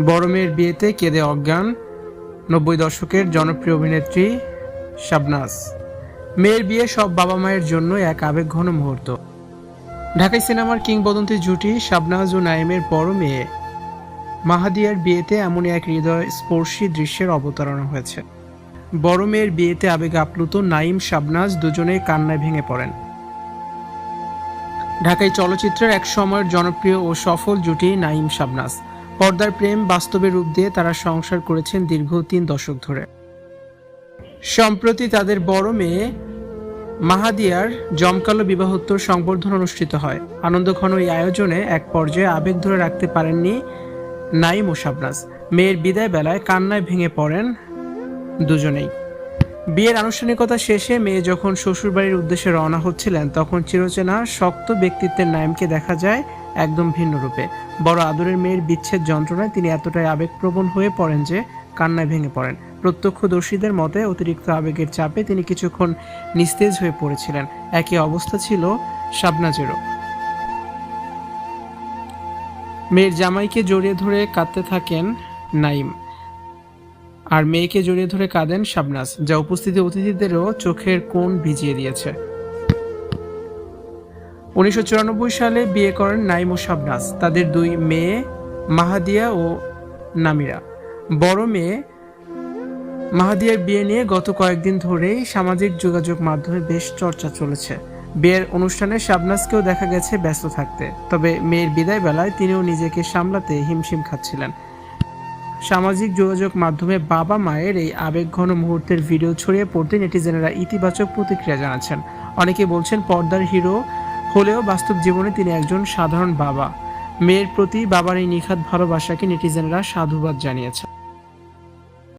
বড় মেয়ের বিয়েতে কেঁদে অজ্ঞান 90 দশকের জনপ্রিয় অভিনেত্রী শাবনাজ। মেয়ের বিয়ে সব বাবা মায়ের জন্য এক আবেগঘন মুহূর্ত। ঢাকাই সিনেমার কিংবদন্তি জুটি শাবনাজ ও নাইমের বড় মেয়ে মাহাদিয়ার বিয়েতে এমনই এক হৃদয় স্পর্শী দৃশ্যের অবতারণা হয়েছে। বড় মেয়ের বিয়েতে আবেগে আপ্লুত নাইম শাবনাজ দুজনেই কান্নায় ভেঙে পড়েন। ঢাকাই চলচ্চিত্রের এক সময়ের জনপ্রিয় ও সফল জুটি নাইম শাবনাজ। পর্দার প্রেম বাস্তবে রূপ দিয়ে তারা সংসার করেছেন দীর্ঘ 3 দশক ধরে। সম্প্রতি তাদের বড় মেয়ে মাহাদিয়ার জমকালো বিবাহোত্তর সংবর্ধনা অনুষ্ঠিত হয়। আনন্দঘন এই আয়োজনে এক পর্যায়ে আবেগ ধরে রাখতে পারেননি নাইম ও শাবনাজ। মেয়ের বিদায় বেলায় কান্নায় ভেঙে পড়েন দুজনেই। বিয়ের আনুষ্ঠানিকতা শেষে মেয়ে যখন শ্বশুরবাড়ির উদ্দেশ্যে রওনা হচ্ছিলেন, তখন চিরচেনা শক্ত ব্যক্তিত্বের নাইমকে দেখা যায় একদম ভিন্ন রূপে। বড় আদরের মেয়ের বিচ্ছেদ যন্ত্রণায় তিনি এতটাই আবেগপ্রবণ হয়ে পড়েন যে কান্নায় ভেঙে পড়েন। প্রত্যক্ষদর্শীদের মতে অতিরিক্ত আবেগের চাপে তিনি কিছুক্ষণ নিস্তেজ হয়ে পড়েছিলেন। একই অবস্থা ছিল শাবনাজেরও। মেয়ের জামাইকে জড়িয়ে ধরে কাঁদতে থাকেন নাইম, আর মেয়েকে জড়িয়ে ধরে কাঁদেন শাবনাজ, যা উপস্থিত অতিথিদেরও চোখের কোণ ভিজিয়ে দিয়েছে। 1994 সালে বিয়ে করেন নাইম ও শাবনাজ। তাদের 2 মেয়ে মাহাদিয়া ও নামিরা। বড় মেয়ে মাহাদিয়ার বিয়ে নিয়ে গত কয়েকদিন ধরেই সামাজিক যোগাযোগ মাধ্যমে বেশ চর্চা চলেছে। বিয়ের অনুষ্ঠানে শাবনাজকেও দেখা গেছে ব্যস্ত থাকতে, তবে মেয়ের বিদায় বেলায় তিনিও নিজেকে সামলাতে হিমশিম খাচ্ছিলেন। সামাজিক যোগাযোগ মাধ্যমে বাবা মায়ের এই আবেগঘন মুহূর্তের ভিডিও ছড়িয়ে পড়তে নেটিজেনেরা ইতিবাচক প্রতিক্রিয়া জানাচ্ছেন। অনেকে বলছেন পর্দার হিরো হলেও বাস্তব জীবনে তিনি একজন সাধারণ বাবা। মেয়ের প্রতি বাবার এই নিখাদ ভালোবাসাকে নেটিজেনরা সাধুবাদ জানিয়েছেন।